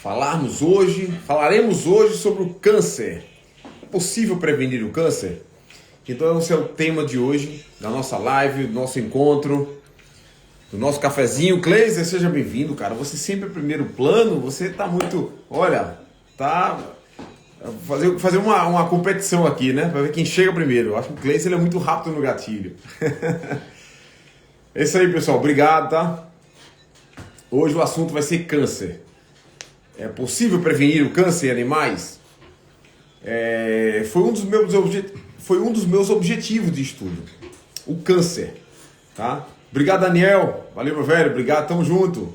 falaremos hoje sobre o câncer. É possível prevenir o câncer? Então esse é o tema de hoje, da nossa live, do nosso encontro, do nosso cafezinho. Cleiser, seja bem-vindo, cara. Você sempre é primeiro plano, você tá muito... Olha, tá... Fazer uma competição aqui, né? Pra ver quem chega primeiro. Eu acho que o Cleiser é muito rápido no gatilho. É isso aí, pessoal. Obrigado, tá? Hoje o assunto vai ser câncer. É possível prevenir o câncer em animais? Foi um dos meus objetivos de estudo. O câncer, tá? Obrigado, Daniel. Valeu, meu velho. Obrigado, tamo junto.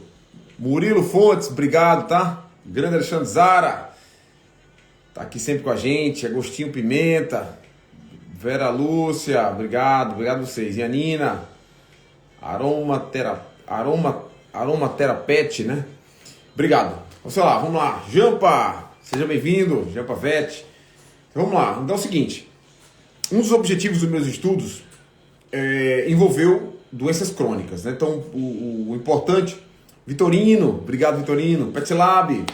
Murilo Fontes, obrigado, tá? Grande Alexandre Zara. Tá aqui sempre com a gente. Agostinho Pimenta. Vera Lúcia, obrigado. Obrigado a vocês. E a Nina. Aromaterapete, né? Obrigado. Vamos lá. Jampa, seja bem-vindo. Jampa Vete. Vamos lá. Então é o seguinte. Um dos objetivos dos meus estudos envolveu doenças crônicas, né? Então o importante... Vitorino, obrigado, Vitorino. Pet Lab.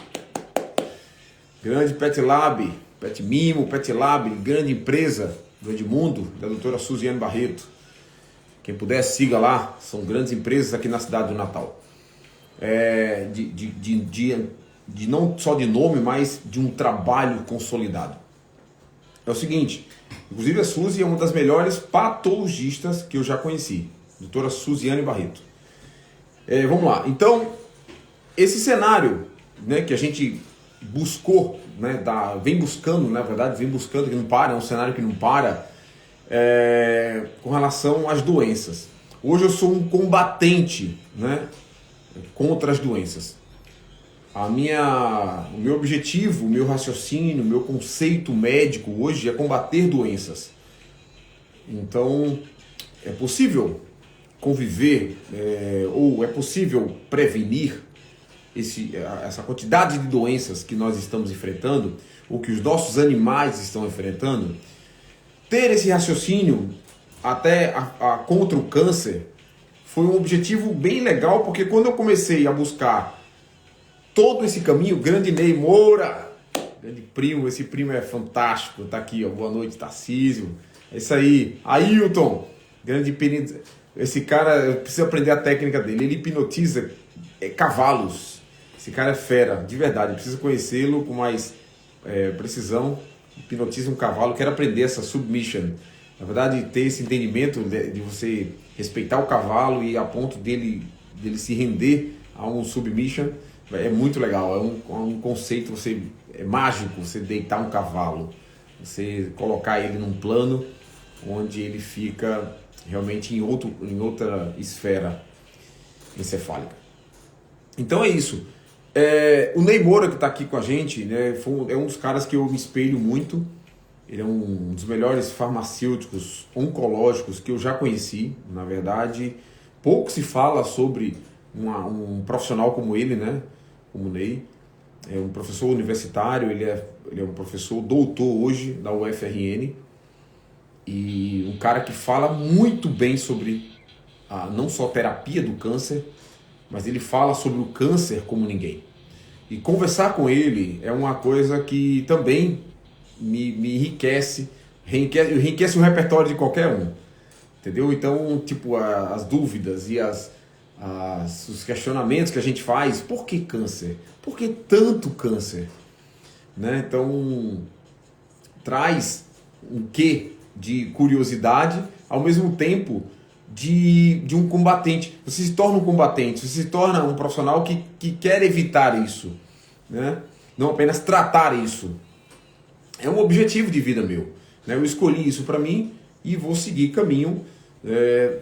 Grande Pet Lab. Pet Mimo, Pet Lab. Grande empresa do Edmundo, da doutora Suziane Barreto. Quem puder, siga lá. São grandes empresas aqui na cidade do Natal. De não só de nome, mas de um trabalho consolidado. É o seguinte, inclusive a Suzy é uma das melhores patologistas que eu já conheci. Doutora Suziane Barreto. Vamos lá. Então, esse cenário, né, que a gente buscou, né, vem buscando, na verdade, que não para, é um cenário que não para, com relação às doenças. Hoje eu sou um combatente, né, contra as doenças. O meu objetivo, o meu raciocínio, o meu conceito médico hoje é combater doenças. Então, é possível conviver, ou é possível prevenir essa quantidade de doenças que nós estamos enfrentando, ou que os nossos animais estão enfrentando. Ter esse raciocínio até contra o câncer foi um objetivo bem legal, porque quando eu comecei a buscar todo esse caminho, grande Ney Moura, grande primo, esse primo é fantástico, tá aqui, ó, boa noite, Tarcísio, é isso aí, Ailton, grande esse cara, eu preciso aprender a técnica dele, ele hipnotiza cavalos, esse cara é fera, de verdade, eu preciso conhecê-lo com mais precisão, hipnotiza um cavalo, quero aprender essa submission, na verdade ter esse entendimento de você respeitar o cavalo e a ponto dele se render a um submission, é muito legal, é um conceito mágico, você deitar um cavalo, você colocar ele num plano onde ele fica realmente em outra esfera encefálica. Então é isso. O Ney Moura, que está aqui com a gente, né, é um dos caras que eu me espelho muito. Ele é um dos melhores farmacêuticos oncológicos que eu já conheci. Na verdade, pouco se fala sobre um profissional como ele, né? Como o Ney. É um professor universitário, ele é um professor doutor hoje da UFRN. E um cara que fala muito bem sobre não só a terapia do câncer, mas ele fala sobre o câncer como ninguém. E conversar com ele é uma coisa que também me enriquece o repertório de qualquer um, entendeu? Então, tipo, as dúvidas e os questionamentos que a gente faz, por que câncer? Por que tanto câncer? Né? Então, traz um quê de curiosidade, ao mesmo tempo de um combatente. Você se torna um combatente, você se torna um profissional que quer evitar isso, né? Não apenas tratar isso. É um objetivo de vida meu, né? Eu escolhi isso para mim e vou seguir caminho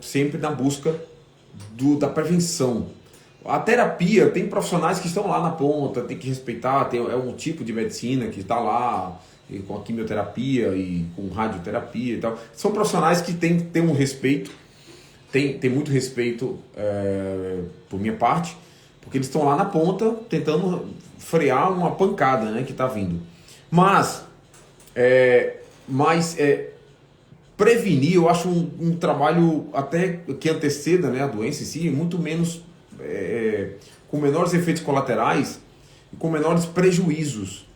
sempre na busca da prevenção. A terapia, tem profissionais que estão lá na ponta, tem que respeitar, é um tipo de medicina que está lá com a quimioterapia e com radioterapia e tal. São profissionais que têm um respeito, tem muito respeito por minha parte, porque eles estão lá na ponta tentando frear uma pancada, né, que está vindo. Mas prevenir, eu acho um trabalho até que anteceda, né, a doença em si, muito menos, com menores efeitos colaterais. com menores prejuízos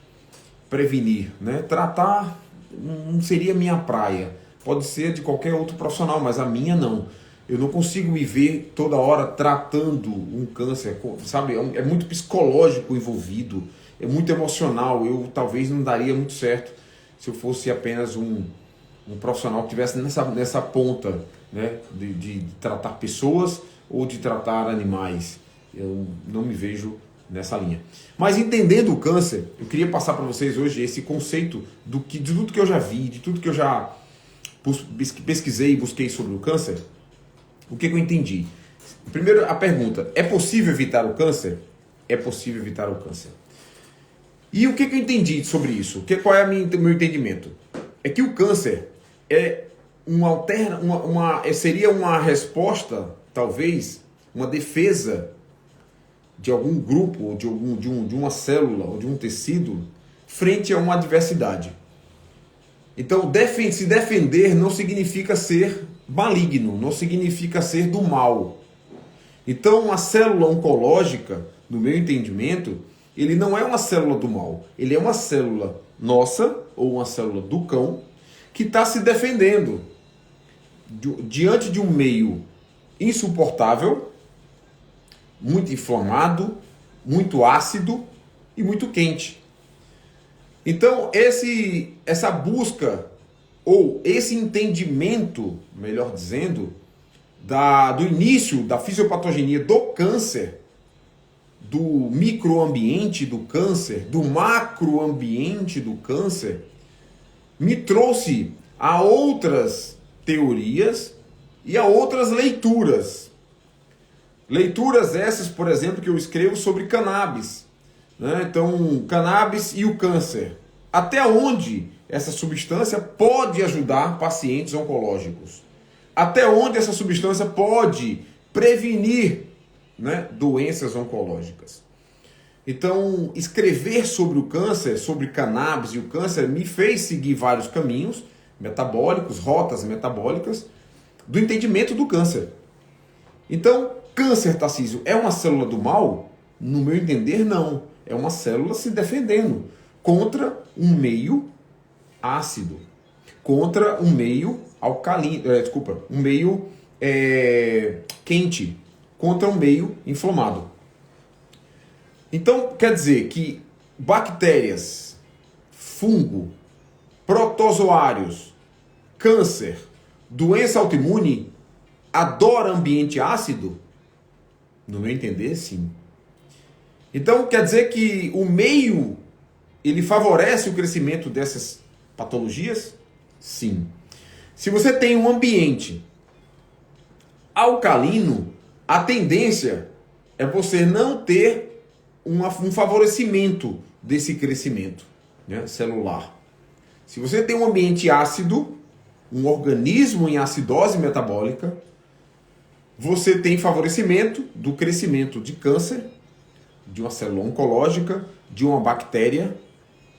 prevenir, né? Tratar não seria minha praia. Pode ser de qualquer outro profissional, mas a minha não. Eu não consigo me ver toda hora tratando um câncer, sabe? É muito psicológico envolvido, é muito emocional. Eu talvez não daria muito certo se eu fosse apenas um profissional que estivesse nessa ponta, né? De tratar pessoas ou de tratar animais. Eu não me vejo nessa linha. Mas entendendo o câncer, eu queria passar para vocês hoje esse conceito de tudo que eu já vi, de tudo que eu já pesquisei e busquei sobre o câncer. O que eu entendi? Primeiro, a pergunta: é possível evitar o câncer? É possível evitar o câncer. E o que eu entendi sobre isso? Qual é o meu entendimento? É que o câncer é seria uma resposta, talvez, uma defesa de algum grupo, ou de uma célula, ou de um tecido, frente a uma adversidade. Então, se defender não significa ser maligno, não significa ser do mal. Então, a célula oncológica, no meu entendimento, ele não é uma célula do mal. Ele é uma célula nossa, ou uma célula do cão, que está se defendendo diante de um meio insuportável, muito inflamado, muito ácido e muito quente. Então, essa busca, ou esse entendimento, melhor dizendo, do início da fisiopatogenia do câncer, do microambiente do câncer, do macroambiente do câncer, me trouxe a outras teorias e a outras leituras. Leituras essas, por exemplo, que eu escrevo sobre cannabis, né? Então, cannabis e o câncer. Até onde essa substância pode ajudar pacientes oncológicos? Até onde essa substância pode prevenir, né, doenças oncológicas? Então, escrever sobre o câncer, sobre cannabis e o câncer, me fez seguir vários caminhos metabólicos, rotas metabólicas, do entendimento do câncer. Então, câncer, Tarcísio, é uma célula do mal? No meu entender, não. É uma célula se defendendo contra um meio ácido, contra um meio alcalino, um meio quente, contra um meio inflamado. Então, quer dizer que bactérias, fungo, protozoários, câncer, doença autoimune, adora ambiente ácido? No meu entender, sim. Então, quer dizer que o meio, ele favorece o crescimento dessas patologias? Sim. Se você tem um ambiente alcalino, a tendência é você não ter um favorecimento desse crescimento, né, celular. Se você tem um ambiente ácido, um organismo em acidose metabólica, você tem favorecimento do crescimento de câncer, de uma célula oncológica, de uma bactéria,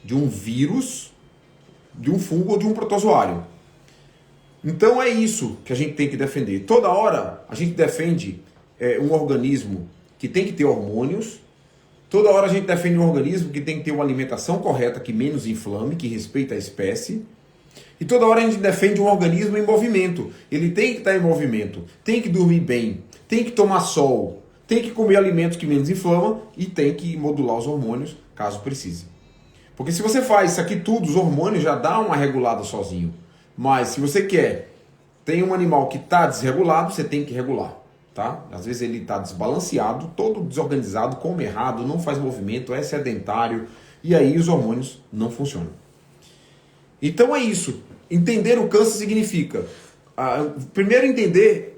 de um vírus, de um fungo ou de um protozoário. Então é isso que a gente tem que defender. Toda hora a gente defende um organismo que tem que ter hormônios, toda hora a gente defende um organismo que tem que ter uma alimentação correta, que menos inflame, que respeita a espécie. E toda hora a gente defende um organismo em movimento. Ele tem que estar em movimento, tem que dormir bem, tem que tomar sol, tem que comer alimentos que menos inflamam e tem que modular os hormônios, caso precise. Porque se você faz isso aqui tudo, os hormônios já dão uma regulada sozinho. Mas se você tem um animal que está desregulado, você tem que regular. Tá? Às vezes ele está desbalanceado, todo desorganizado, come errado, não faz movimento, é sedentário, e aí os hormônios não funcionam. Então é isso. Entender o câncer significa, primeiro, entender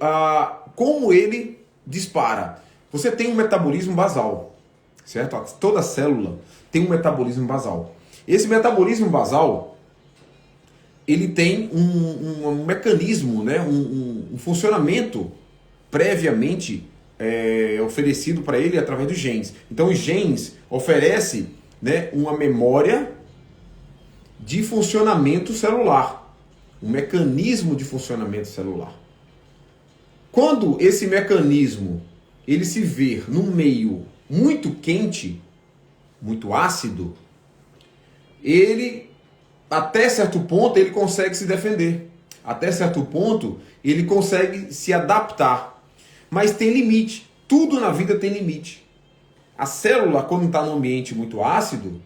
como ele dispara. Você tem um metabolismo basal, certo? Toda célula tem um metabolismo basal. Esse metabolismo basal, ele tem um mecanismo, né? um funcionamento previamente oferecido para ele através dos genes. Então os genes oferecem, né, uma memória de funcionamento celular, um mecanismo de funcionamento celular. Quando esse mecanismo ele se vê num meio muito quente, muito ácido, ele, até certo ponto, ele consegue se defender. Até certo ponto, ele consegue se adaptar. Mas tem limite. Tudo na vida tem limite. A célula, quando está num ambiente muito ácido,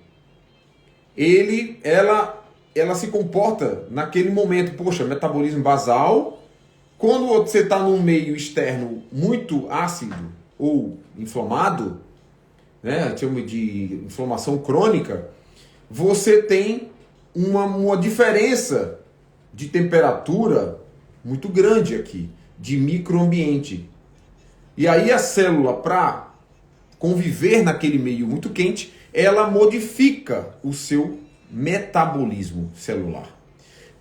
ela se comporta naquele momento, poxa, metabolismo basal. Quando você está num meio externo muito ácido ou inflamado, né, chama de inflamação crônica, você tem uma diferença de temperatura muito grande aqui, de microambiente. E aí a célula, para conviver naquele meio muito quente, ela modifica o seu metabolismo celular.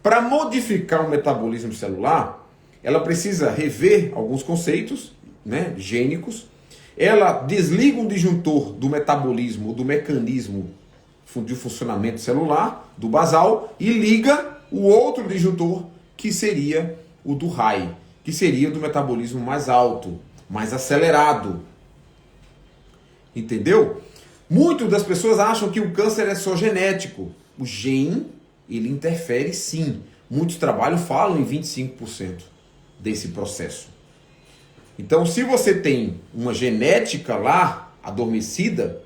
Para modificar o metabolismo celular, ela precisa rever alguns conceitos, né, gênicos. Ela desliga um disjuntor do metabolismo, do mecanismo de funcionamento celular, do basal, e liga o outro disjuntor, que seria o do high, que seria do metabolismo mais alto, mais acelerado. Entendeu? Muitas das pessoas acham que o câncer é só genético. O gene, ele interfere sim. Muitos trabalhos falam em 25% desse processo. Então, se você tem uma genética lá adormecida,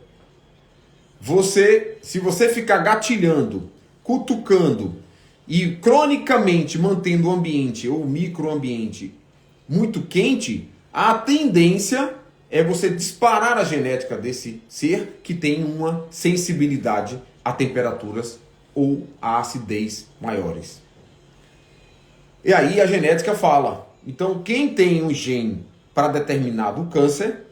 se você ficar gatilhando, cutucando e cronicamente mantendo o ambiente ou microambiente muito quente, a tendência é você disparar a genética desse ser que tem uma sensibilidade a temperaturas ou a acidez maiores. E aí a genética fala. Então, quem tem um gene para determinado câncer,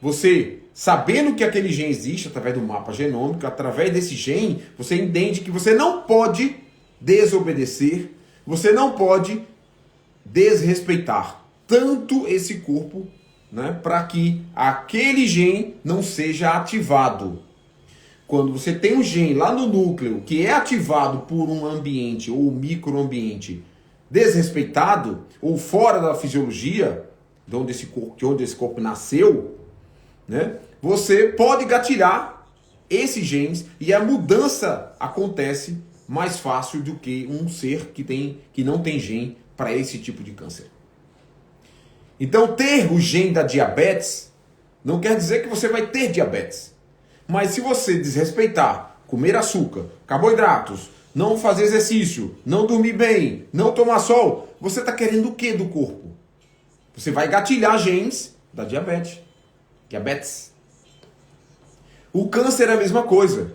você, sabendo que aquele gene existe através do mapa genômico, através desse gene, você entende que você não pode desobedecer, você não pode desrespeitar tanto esse corpo, né, para que aquele gene não seja ativado. Quando você tem um gene lá no núcleo que é ativado por um ambiente ou microambiente desrespeitado ou fora da fisiologia, de onde esse corpo nasceu, né, você pode gatilhar esses genes e a mudança acontece mais fácil do que um ser que não tem gene para esse tipo de câncer. Então, ter o gene da diabetes não quer dizer que você vai ter diabetes. Mas se você desrespeitar, comer açúcar, carboidratos, não fazer exercício, não dormir bem, não tomar sol, você está querendo o que do corpo? Você vai gatilhar genes da diabetes. O câncer é a mesma coisa.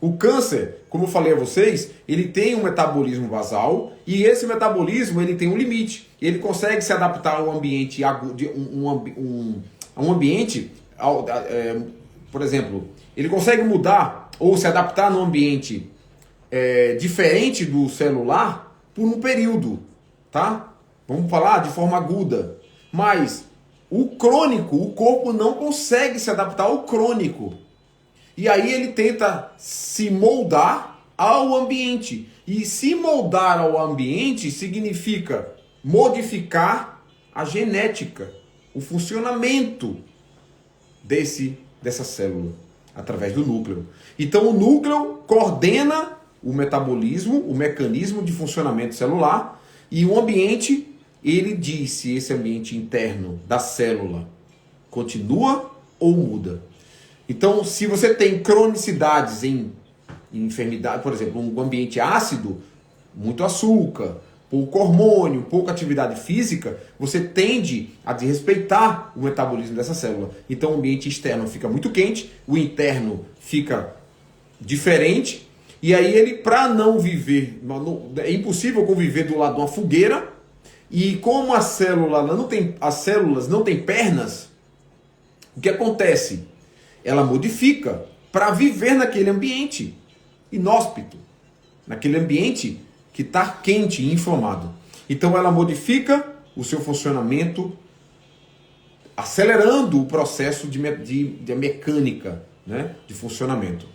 O câncer, como eu falei a vocês, ele tem um metabolismo basal e esse metabolismo ele tem um limite. Ele consegue se adaptar ao ambiente, a um ambiente, por exemplo, ele consegue mudar ou se adaptar num ambiente diferente do celular por um período, tá? Vamos falar de forma aguda. Mas o crônico, o corpo não consegue se adaptar ao crônico. E aí ele tenta se moldar ao ambiente. E se moldar ao ambiente significa modificar a genética, o funcionamento dessa célula, através do núcleo. Então o núcleo coordena o metabolismo, o mecanismo de funcionamento celular, e o ambiente, ele diz se esse ambiente interno da célula continua ou muda. Então, se você tem cronicidades em enfermidade, por exemplo, um ambiente ácido, muito açúcar, pouco hormônio, pouca atividade física, você tende a desrespeitar o metabolismo dessa célula. Então, o ambiente externo fica muito quente, o interno fica diferente, e aí ele, para não viver, é impossível conviver do lado de uma fogueira, e como as células não têm pernas, o que acontece? Ela modifica para viver naquele ambiente inóspito, naquele ambiente que está quente e inflamado. Então ela modifica o seu funcionamento, acelerando o processo de mecânica, né, de funcionamento.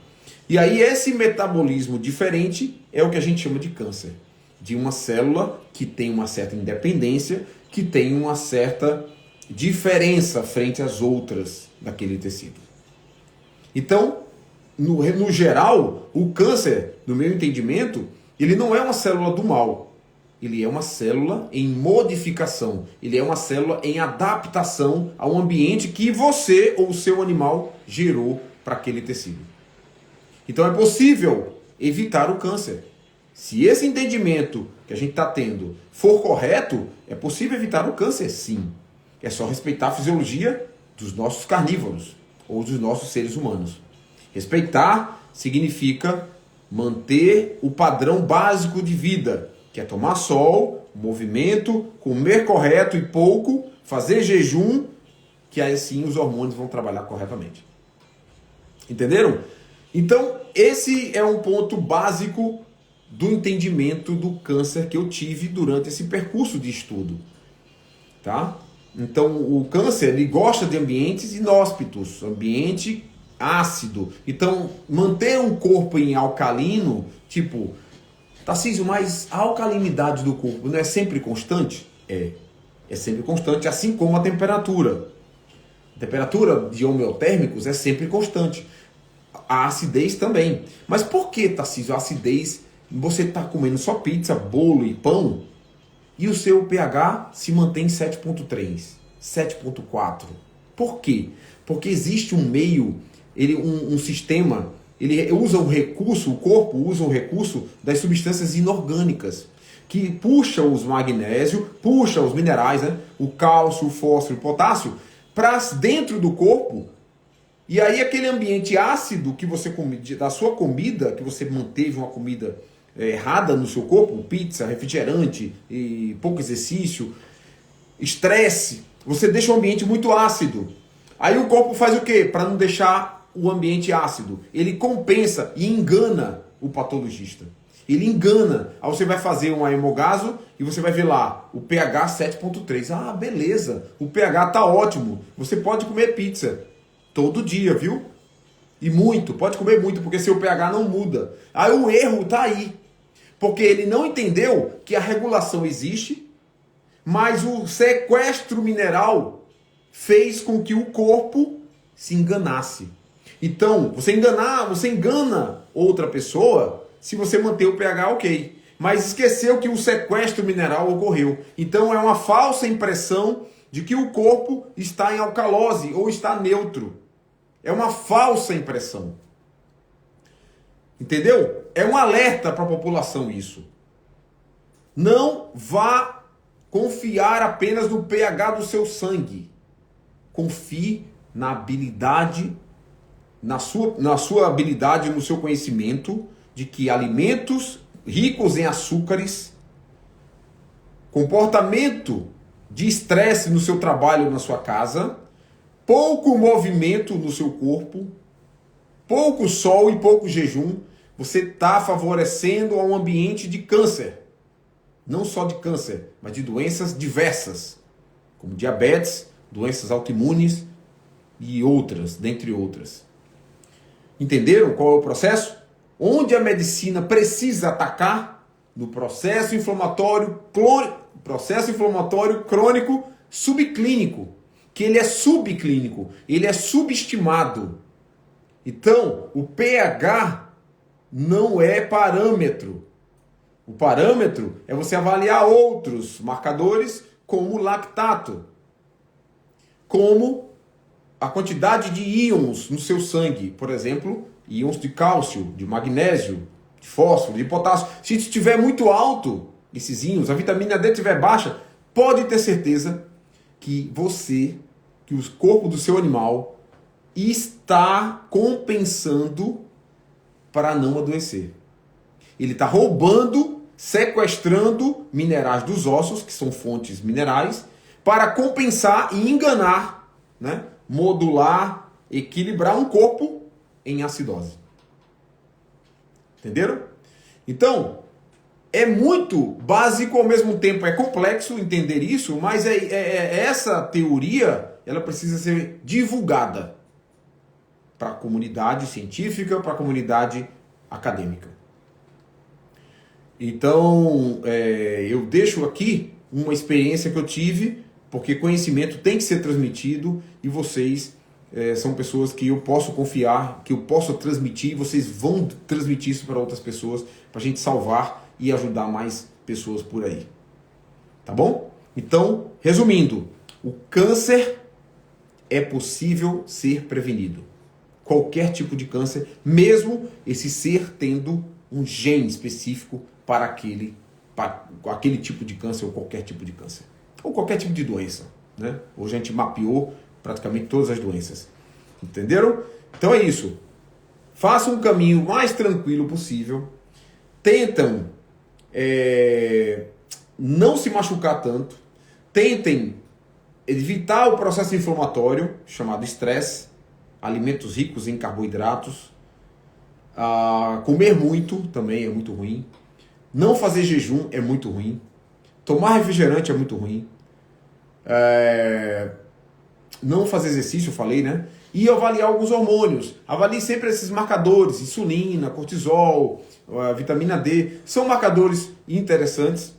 E aí esse metabolismo diferente é o que a gente chama de câncer. De uma célula que tem uma certa independência, que tem uma certa diferença frente às outras daquele tecido. Então, no geral, o câncer, no meu entendimento, ele não é uma célula do mal. Ele é uma célula em modificação. Ele é uma célula em adaptação ao ambiente que você ou o seu animal gerou para aquele tecido. Então é possível evitar o câncer. Se esse entendimento que a gente está tendo for correto, é possível evitar o câncer, sim. É só respeitar a fisiologia dos nossos carnívoros ou dos nossos seres humanos. Respeitar significa manter o padrão básico de vida, que é tomar sol, movimento, comer correto e pouco, fazer jejum, que aí sim os hormônios vão trabalhar corretamente. Entenderam? Então, esse é um ponto básico do entendimento do câncer que eu tive durante esse percurso de estudo. Tá? Então, o câncer ele gosta de ambientes inóspitos, ambiente ácido. Então, manter um corpo em alcalino, tipo, Tarcísio, mas a alcalinidade do corpo não é sempre constante? É sempre constante, assim como a temperatura. A temperatura de homeotérmicos é sempre constante. A acidez também. Mas por que, Tarcísio, a acidez? Você está comendo só pizza, bolo e pão e o seu pH se mantém em 7,3, 7,4. Por quê? Porque existe um meio, um sistema, ele usa o recurso, o corpo usa o recurso das substâncias inorgânicas, que puxa os magnésios, puxa os minerais, né? O cálcio, o fósforo, o potássio, para dentro do corpo. E aí aquele ambiente ácido que você da sua comida, que você manteve uma comida errada no seu corpo, pizza, refrigerante, e pouco exercício, estresse, você deixa o ambiente muito ácido. Aí o corpo faz o quê? Para não deixar o ambiente ácido. Ele compensa e engana o patologista. Ele engana. Aí você vai fazer um hemogaso e você vai ver lá o pH 7,3. Ah, beleza, o pH tá ótimo. Você pode comer pizza todo dia, viu? E muito, pode comer muito, porque seu pH não muda. Aí o erro tá aí. Porque ele não entendeu que a regulação existe, mas o sequestro mineral fez com que o corpo se enganasse. Então, você engana outra pessoa se você manter o pH ok. Mas esqueceu que o sequestro mineral ocorreu. Então é uma falsa impressão de que o corpo está em alcalose ou está neutro. É uma falsa impressão. Entendeu? É um alerta para a população isso. Não vá confiar apenas no pH do seu sangue. Confie na habilidade, na sua habilidade, no seu conhecimento de que alimentos ricos em açúcares, comportamento de estresse no seu trabalho, na sua casa, pouco movimento no seu corpo, pouco sol e pouco jejum, você está favorecendo a um ambiente de câncer. Não só de câncer, mas de doenças diversas, como diabetes, doenças autoimunes e outras, dentre outras. Entenderam qual é o processo? Onde a medicina precisa atacar? No processo inflamatório crônico subclínico, que ele é subclínico, ele é subestimado. Então, o pH não é parâmetro. O parâmetro é você avaliar outros marcadores, como o lactato, como a quantidade de íons no seu sangue, por exemplo, íons de cálcio, de magnésio, de fósforo, de potássio. Se estiver muito alto, esses íons, a vitamina D estiver baixa, pode ter certeza que o corpo do seu animal está compensando para não adoecer. Ele está roubando, sequestrando minerais dos ossos, que são fontes minerais, para compensar e enganar, né? Modular, equilibrar um corpo em acidose. Entenderam? Então, é muito básico, ao mesmo tempo é complexo entender isso, mas essa teoria ela precisa ser divulgada para a comunidade científica, para a comunidade acadêmica. Então, eu deixo aqui uma experiência que eu tive, porque conhecimento tem que ser transmitido e vocês são pessoas que eu posso confiar, que eu posso transmitir, e vocês vão transmitir isso para outras pessoas, para a gente salvar e ajudar mais pessoas por aí. Tá bom? Então, resumindo, o câncer é possível ser prevenido. Qualquer tipo de câncer, mesmo esse ser tendo um gene específico para aquele tipo de câncer ou qualquer tipo de câncer. Ou qualquer tipo de doença. Né? Hoje a gente mapeou praticamente todas as doenças. Entenderam? Então é isso. Façam um caminho mais tranquilo possível. Tentam não se machucar tanto. Tentem evitar o processo inflamatório, chamado estresse. Alimentos ricos em carboidratos. Comer muito também é muito ruim. Não fazer jejum é muito ruim. Tomar refrigerante é muito ruim. Não fazer exercício, eu falei, né? E avaliar alguns hormônios. Avalie sempre esses marcadores, insulina, cortisol, vitamina D. São marcadores interessantes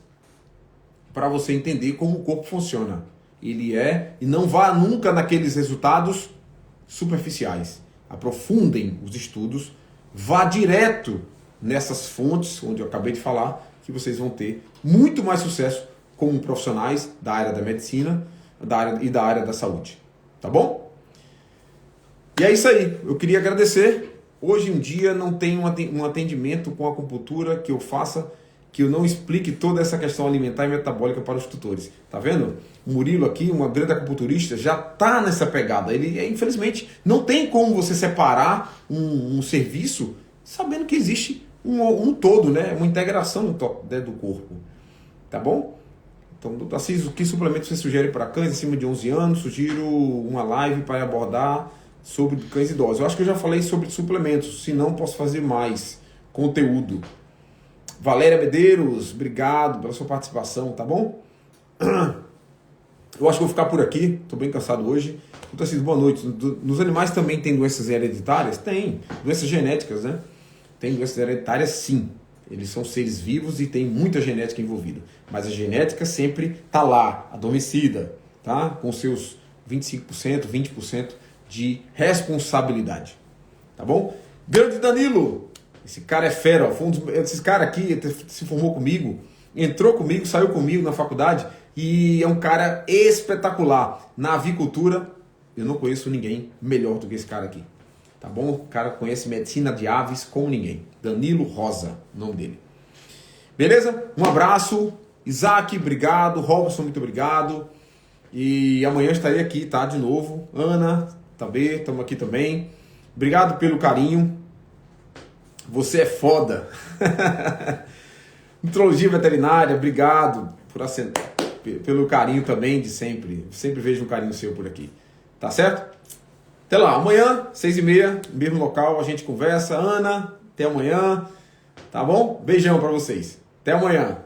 para você entender como o corpo funciona. E não vá nunca naqueles resultados superficiais. Aprofundem os estudos, vá direto nessas fontes, onde eu acabei de falar, que vocês vão ter muito mais sucesso como profissionais da área da medicina e da área da saúde. Tá bom? E é isso aí. Eu queria agradecer. Hoje em dia não tem um atendimento com acupuntura que eu faça, que eu não explique toda essa questão alimentar e metabólica para os tutores. Tá vendo? O Murilo aqui, uma grande acupunturista, já está nessa pegada. Ele, infelizmente, não tem como você separar um serviço sabendo que existe um todo, né? Uma integração do corpo. Tá bom? Então, doutor Assis, que suplemento você sugere para cães acima de 11 anos? Sugiro uma live para abordar sobre cães idosos. Eu acho que eu já falei sobre suplementos, se não posso fazer mais conteúdo. Valéria Medeiros, obrigado pela sua participação, tá bom? Eu acho que vou ficar por aqui, estou bem cansado hoje. Doutor Assis, boa noite. Nos animais também tem doenças hereditárias? Tem. Doenças genéticas, né? Tem doenças hereditárias, sim. Eles são seres vivos e tem muita genética envolvida. Mas a genética sempre está lá, adormecida, tá? Com seus 25%, 20% de responsabilidade. Tá bom? Grande Danilo! Esse cara é fera, ó. Esse cara aqui se formou comigo, entrou comigo, saiu comigo na faculdade e é um cara espetacular. Na avicultura, eu não conheço ninguém melhor do que esse cara aqui. Tá bom? O cara conhece medicina de aves como ninguém. Danilo Rosa, o nome dele. Beleza? Um abraço. Isaac, obrigado. Robson, muito obrigado. E amanhã estarei aqui, tá? De novo. Ana, também, estamos aqui também. Obrigado pelo carinho. Você é foda. Nutrologia veterinária, obrigado pelo carinho também de sempre. Sempre vejo um carinho seu por aqui. Tá certo? Até lá, amanhã, 6h30, mesmo local, a gente conversa. Ana, até amanhã. Tá bom? Beijão pra vocês. Até amanhã.